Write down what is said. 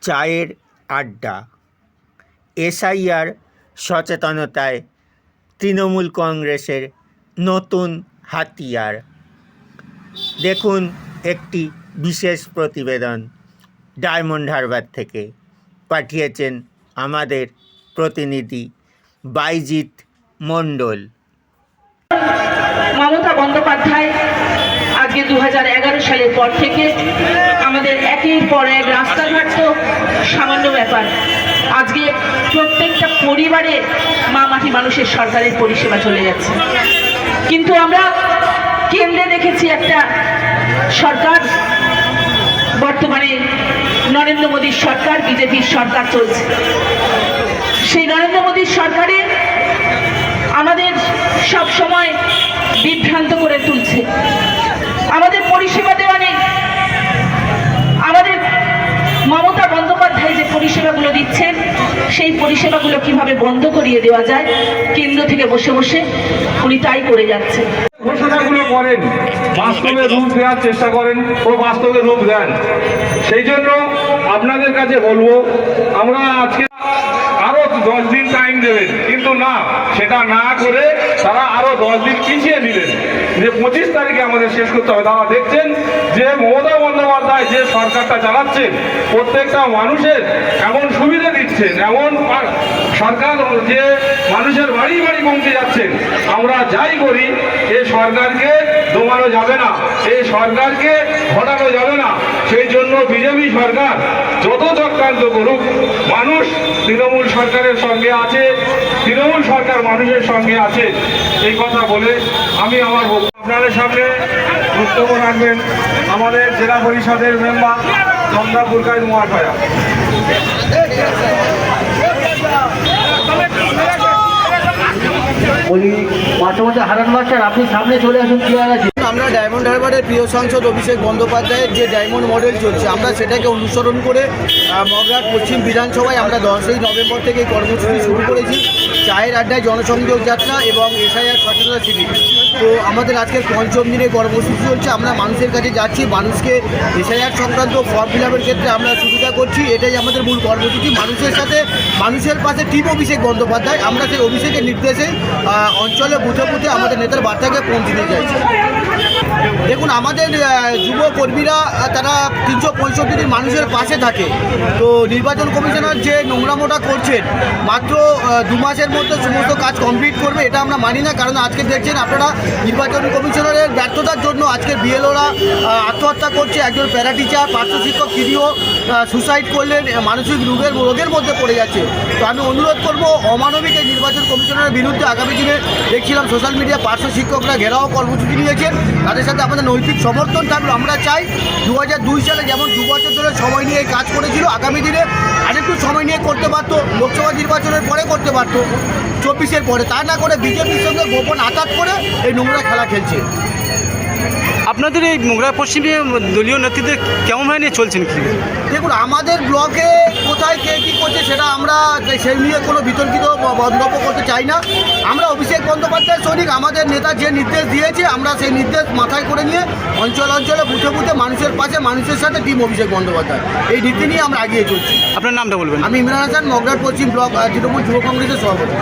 চায়ের আড্ডা। এসআইআর সচেতনতায় তৃণমূল কংগ্রেসের নতুন হাতিয়ার। দেখুন একটি বিশেষ প্রতিবেদন ডায়মন্ড হারবার থেকে পাঠিয়েছেন আমাদের প্রতিনিধি বাইজিৎ মণ্ডল। মমতা বন্দ্যোপাধ্যায় আজকে 2011 সালের পর থেকে আমাদের একের পর এক রাস্তাঘাট তো সামান্য ব্যাপার, আজকে প্রত্যেকটা পরিবারে মা মাটি মানুষের সরকারের পরিষেবা চলে যাচ্ছে। কিন্তু আমরা কেন্দ্রে দেখেছি একটা সরকার, বর্তমানে নরেন্দ্র মোদীর সরকার, বিজেপির সরকার চলছে। সেই নরেন্দ্র মোদীর সরকারে আমাদের সব সময় বিভ্রান্ত করে তুলছে, আমাদের পরিষেবা দেওয়া নেই। আমাদের মমতা বন্দ্যোপাধ্যায় যে পরিষেবাগুলো দিচ্ছেন সেই পরিষেবাগুলো কিভাবে বন্ধ করিয়ে দেওয়া যায়, কেন্দ্র থেকে বসে বসে উনি তাই করে যাচ্ছেন। ঘোষণাগুলো করেন, বাস্তবে রূপ দেওয়ার চেষ্টা করেন ও বাস্তবে রূপ দেন। সেই জন্য আপনাদের কাছে বলবো, আমরা আজকে আরো 10 দিন টাইম দেবেন, কিন্তু না, সেটা না করে তারা আরো 10 দিন পিছিয়ে দিলেন যে 25 তারিখে আমাদের শেষ করতে হবে। তারা দেখছেন যে মমতা বন্দ্যোপাধ্যায় যে সরকারটা চালাচ্ছেন প্রত্যেকটা মানুষের এমন সুবিধা দিচ্ছেন, এমন সরকার যে মানুষের বাড়ি বাড়ি পৌঁছে যাচ্ছেন। আমরা যাই করি এই সরকারকে দমানো যাবে না, এই সরকারকে ঘটানো যাবে না। সেই জন্য বিজেপি সরকার যত চক্রান্ত করুক, মানুষ তৃণমূল সরকারের সঙ্গে আছে, তৃণমূল সরকার মানুষের সঙ্গে আছে। এই কথা বলে আমি আমার আপনাদের সামনে বক্তব্য রাখবেন আমাদের জেলা পরিষদের মেম্বার চন্দ্রাপুর কাজ মহাশয়া। মাঝে মাঝে হারান মাস্টার, আপনি সামনে চলে আসুন। কি আছে, আমরা ডায়মন্ড হারবারের প্রিয় সাংসদ অভিষেক বন্দ্যোপাধ্যায়ের যে ডায়মন্ড মডেল চলছে, আমরা সেটাকে অনুসরণ করে মগরাট পশ্চিম বিধানসভায় আমরা 10ই নভেম্বর থেকে এই কর্মসূচি শুরু করেছি। চায়ের আড্ডায় জনসংযোগ যাত্রা এবং এসআইআর সচেতনতা শিবির। তো আমাদের আজকের পঞ্চম দিনে কর্মসূচি চলছে। আমরা মানুষের কাছে যাচ্ছি, মানুষকে এসআইআর সংক্রান্ত ফর্ম ফিল আপের ক্ষেত্রে আমরা সুবিধা করছি। এটাই আমাদের মূল কর্মসূচি। মানুষের সাথে, মানুষের পাশে টিম অভিষেক বন্দ্যোপাধ্যায়। আমরা সেই অভিষেকের নির্দেশে অঞ্চলে বুথে বুথে আমাদের নেতার বার্তাকে পৌঁছে দিতে চাইছি। দেখুন, আমাদের যুব কর্মীরা তারা 365 দিন মানুষের পাশে থাকে। তো নির্বাচন কমিশনার যে নোংরামোটা করছেন, মাত্র 2 মাসের মধ্যে সমস্ত কাজ কমপ্লিট করবে, এটা আমরা মানি না। কারণ আজকে দেখছেন আপনারা, নির্বাচন কমিশনারের ব্যর্থতার জন্য আজকে বিএলওরা আত্মহত্যা করছে। একজন প্যারা টিচার, পার্শ্ব শিক্ষক তিনিও সুসাইড করলেন, মানসিক রোগের মধ্যে পড়ে যাচ্ছে। তো আমি অনুরোধ করব, অমানবিক এই নির্বাচন কমিশনারের বিরুদ্ধে আগামী দিনে দেখছিলাম সোশ্যাল মিডিয়া পার্শ্ব শিক্ষকরা ঘেরাও কর্মসূচি নিয়েছেন, তাদের সাথে আমাদের নৈতিক সমর্থন থাকলো। আমরা চাই 2002 সালে যেমন 2 বছর ধরে সময় নিয়ে কাজ করেছিল, আগামী দিনে আরেকটু সময় নিয়ে করতে পারতো। লোকসভা নির্বাচনের পরে করতে পারতো, 24-এর পরে। তা না করে বিজেপির সঙ্গে গোপন আঘাত করে এই নোংরা খেলা খেলছে। আপনাদের এই মোগরা পশ্চিমে দলীয় নেতৃত্বে কেমনভাবে নিয়ে চলছেন কি? দেখুন, আমাদের ব্লকে কোথায় কে কী করছে সেটা আমরা সেই নিয়ে কোনো বিতর্কিত মন্তব্য করতে চাই না। আমরা অভিষেক বন্দ্যোপাধ্যায়ের সৈনিক। আমাদের নেতা যে নির্দেশ দিয়েছে, আমরা সেই নির্দেশ মাথায় করে নিয়ে অঞ্চলে বুথে বুথে মানুষের পাশে, মানুষের সাথে টিম অভিষেক বন্দ্যোপাধ্যায়, এই নীতি নিয়ে আমরা এগিয়ে চলছি। আপনার নামটা বলবেন? আমি ইমরান হাসান, মগরাট পশ্চিম ব্লক তৃণমূল যুব কংগ্রেসের সভাপতি।